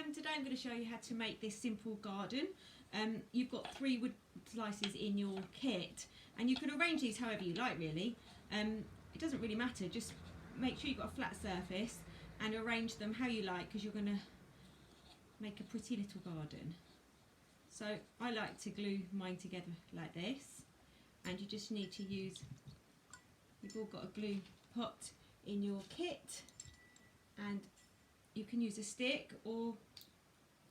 everyone, today I'm going to show you how to make this simple garden. You've got 3 wood slices in your kit and you can arrange these however you like really. It doesn't really matter, just make sure you've got a flat surface and arrange them how you like because you're going to make a pretty little garden. So I like to glue mine together like this, and you just need to use, you've all got a glue pot in your kit, and you can use a stick, or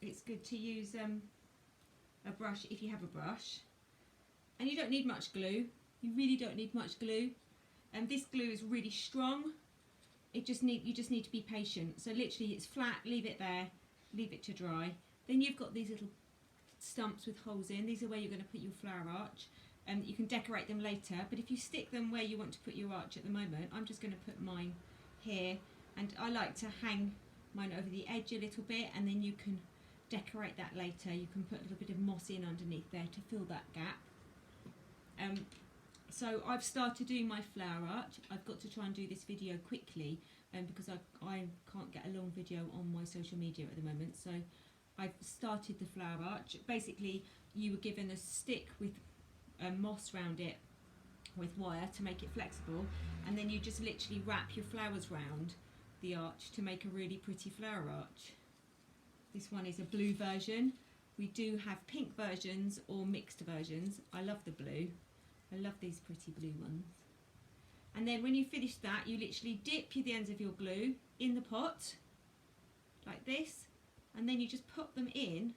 it's good to use a brush if you have a brush. And you don't need much glue, you really don't need much glue. And this glue is really strong. You just need to be patient. So literally it's flat, leave it there, leave it to dry. Then you've got these little stumps with holes in. These are where you're going to put your flower arch. You can decorate them later, but if you stick them where you want to put your arch at the moment, I'm just going to put mine here, and I like to hang mine over the edge a little bit, and then you can decorate that later. You can put a little bit of moss in underneath there to fill that gap. So I've started doing my flower arch. I've got to try and do this video quickly because I can't get a long video on my social media at the moment. So I've started the flower arch. Basically you were given a stick with moss round it with wire to make it flexible, and then you just literally wrap your flowers round the arch to make a really pretty flower arch. This one is a blue version. We do have pink versions or mixed versions. I love the blue. I love these pretty blue ones. And then when you finish that, you literally dip the ends of your glue in the pot like this, and then you just put them in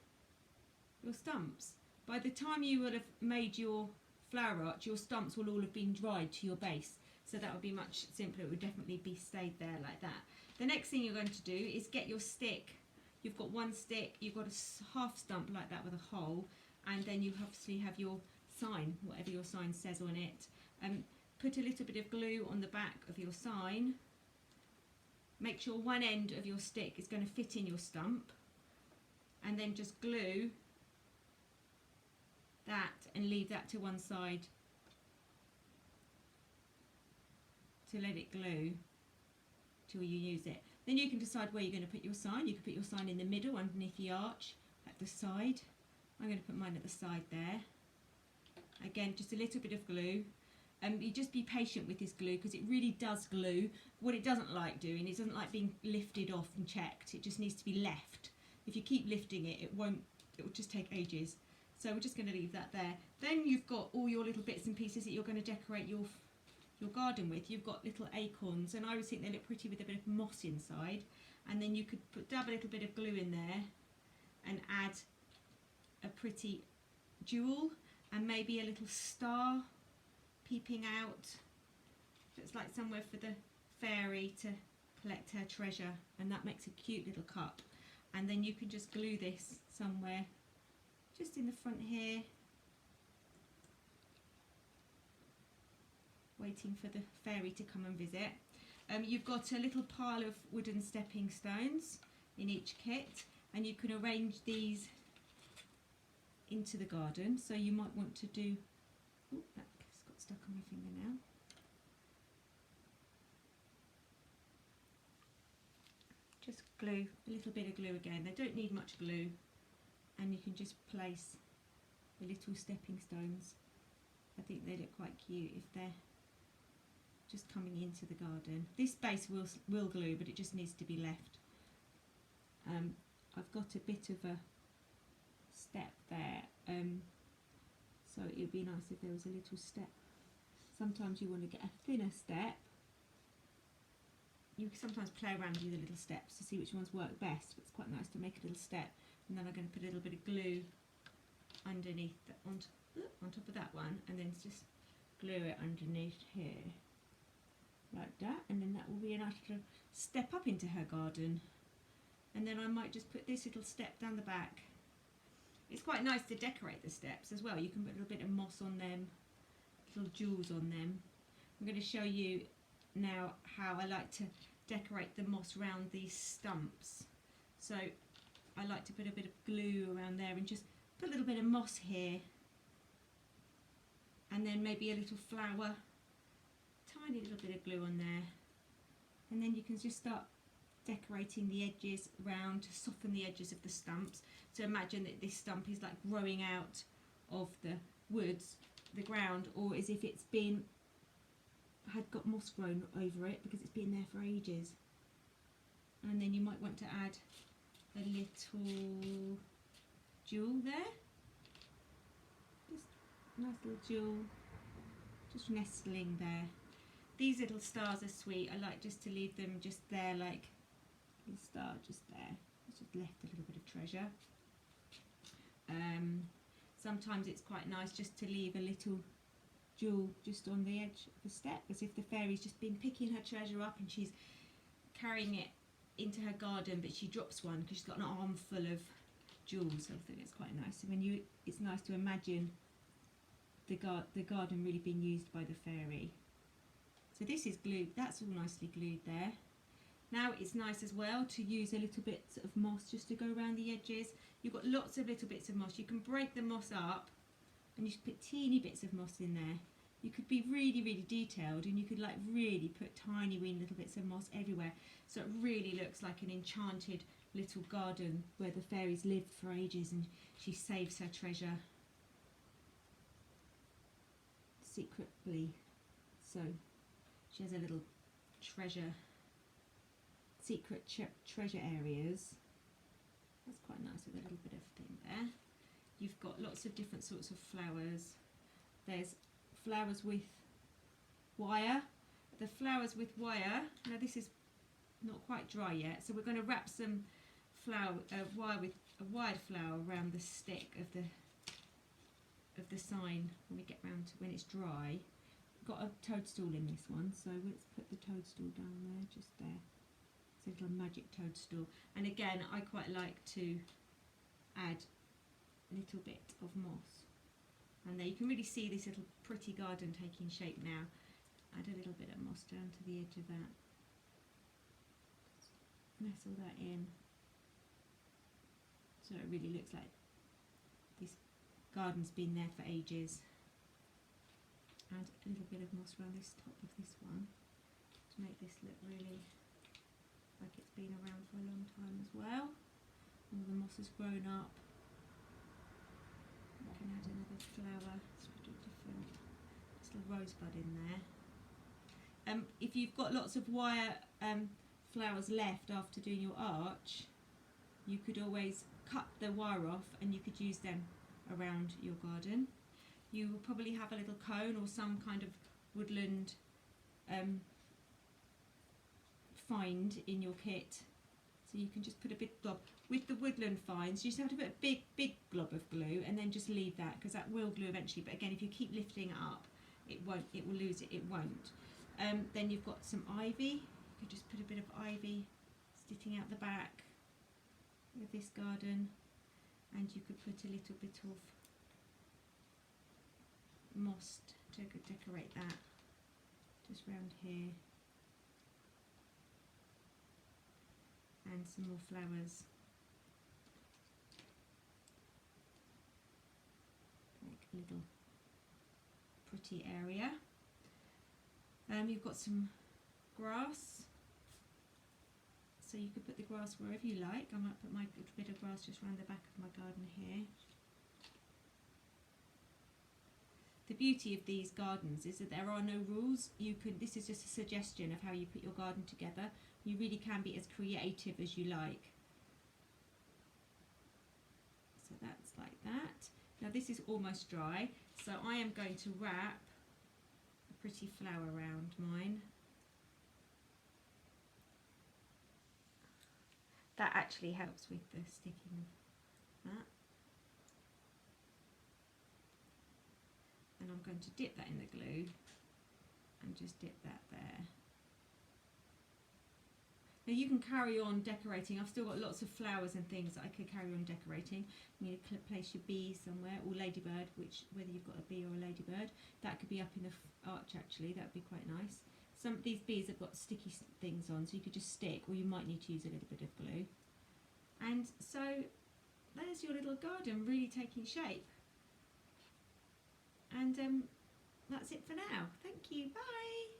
your stumps. By the time you will have made your flower arch, your stumps will all have been dried to your base, so that would be much simpler. It would definitely be stayed there like that. The next thing you're going to do is get your stick. You've got one stick, you've got a half stump like that with a hole, and then you obviously have your sign, whatever your sign says on it. Put a little bit of glue on the back of your sign. Make sure one end of your stick is going to fit in your stump, and then just glue that and leave that to one side to let it glue till you use it. Then you can decide where you're going to put your sign. You can put your sign in the middle underneath the arch, at the side. I'm going to put mine at the side there. Again, just a little bit of glue. You just be patient with this glue because it really does glue. What it doesn't like doing, it doesn't like being lifted off and checked. It just needs to be left. If you keep lifting it, it will just take ages. So we're just going to leave that there. Then you've got all your little bits and pieces that you're going to decorate your garden with. You've got little acorns, and I always think they look pretty with a bit of moss inside. And then you could dab a little bit of glue in there and add a pretty jewel and maybe a little star peeping out. It's like somewhere for the fairy to collect her treasure, and that makes a cute little cup. And then you can just glue this somewhere just in the front here, waiting for the fairy to come and visit. You've got a little pile of wooden stepping stones in each kit, and you can arrange these into the garden. So you might want to do, oh, that's got stuck on my finger now. Just glue, a little bit of glue again. They don't need much glue, and you can just place the little stepping stones. I think they look quite cute if they're just coming into the garden. This base will glue, but it just needs to be left. I've got a bit of a step there, so it would be nice if there was a little step. Sometimes you want to get a thinner step. You can sometimes play around with the little steps to see which ones work best, but it's quite nice to make a little step. And then I'm going to put a little bit of glue underneath, on top of that one, and then just glue it underneath here, like that, and then that will be a nice little step up into her garden. And then I might just put this little step down the back. It's quite nice to decorate the steps as well. You can put a little bit of moss on them, little jewels on them. I'm going to show you now how I like to decorate the moss around these stumps. So I like to put a bit of glue around there and just put a little bit of moss here, and then maybe a little flower, tiny little bit of glue on there, and then you can just start decorating the edges round to soften the edges of the stumps. So imagine that this stump is like growing out of the woods, the ground, or as if it's had got moss grown over it because it's been there for ages. And then you might want to add a little jewel there, just a nice little jewel, just nestling there. These little stars are sweet. I like just to leave them just there, like a little star just there. It's just left a little bit of treasure. Sometimes it's quite nice just to leave a little jewel just on the edge of a step, as if the fairy's just been picking her treasure up and she's carrying it into her garden, but she drops one because she's got an armful of jewels. So I think it's quite nice. So it's nice to imagine the garden really being used by the fairy. So this is glued, that's all nicely glued there. Now it's nice as well to use a little bit of moss just to go around the edges. You've got lots of little bits of moss. You can break the moss up and you put teeny bits of moss in there. You could be really, really detailed, and you could like really put tiny wee little bits of moss everywhere. So it really looks like an enchanted little garden where the fairies lived for ages and she saves her treasure secretly. So she has a little secret treasure areas. That's quite nice with a little bit of thing there. You've got lots of different sorts of flowers. There's flowers with wire. The flowers with wire, now this is not quite dry yet, so we're going to wrap some wire with a wired flower around the stick of the sign when we get round to when it's dry. Got a toadstool in this one, so let's put the toadstool down there, just there. It's a little magic toadstool. And again, I quite like to add a little bit of moss. And there you can really see this little pretty garden taking shape now. Add a little bit of moss down to the edge of that. Just nestle that in. So it really looks like this garden's been there for ages. Add a little bit of moss around this top of this one to make this look really like it's been around for a long time as well. All the moss has grown up. You can add another flower, just a rosebud in there. If you've got lots of wire flowers left after doing your arch, you could always cut the wire off and you could use them around your garden. You will probably have a little cone or some kind of woodland find in your kit, so you can just put a big glob. With the woodland finds, you just have to put a big glob of glue and then just leave that, because that will glue eventually, but again, if you keep lifting it up, it will lose it, it won't. Then you've got some ivy. You could just put a bit of ivy sticking out the back of this garden, and you could put a little bit of moss to decorate that just round here, and some more flowers, like a little pretty area. You've got some grass, so you could put the grass wherever you like. I might put my little bit of grass just around the back of my garden here. The beauty of these gardens is that there are no rules. This is just a suggestion of how you put your garden together. You really can be as creative as you like. So that's like that. Now this is almost dry, so I am going to wrap a pretty flower around mine. That actually helps with the sticking of that. And I'm going to dip that in the glue and just dip that there. Now you can carry on decorating. I've still got lots of flowers and things that I could carry on decorating. You need to place your bee somewhere, or ladybird, whether you've got a bee or a ladybird. That could be up in the arch actually, that would be quite nice. Some of these bees have got sticky things on, so you could just stick, or you might need to use a little bit of glue. And so there's your little garden really taking shape. And that's it for now. Thank you. Bye.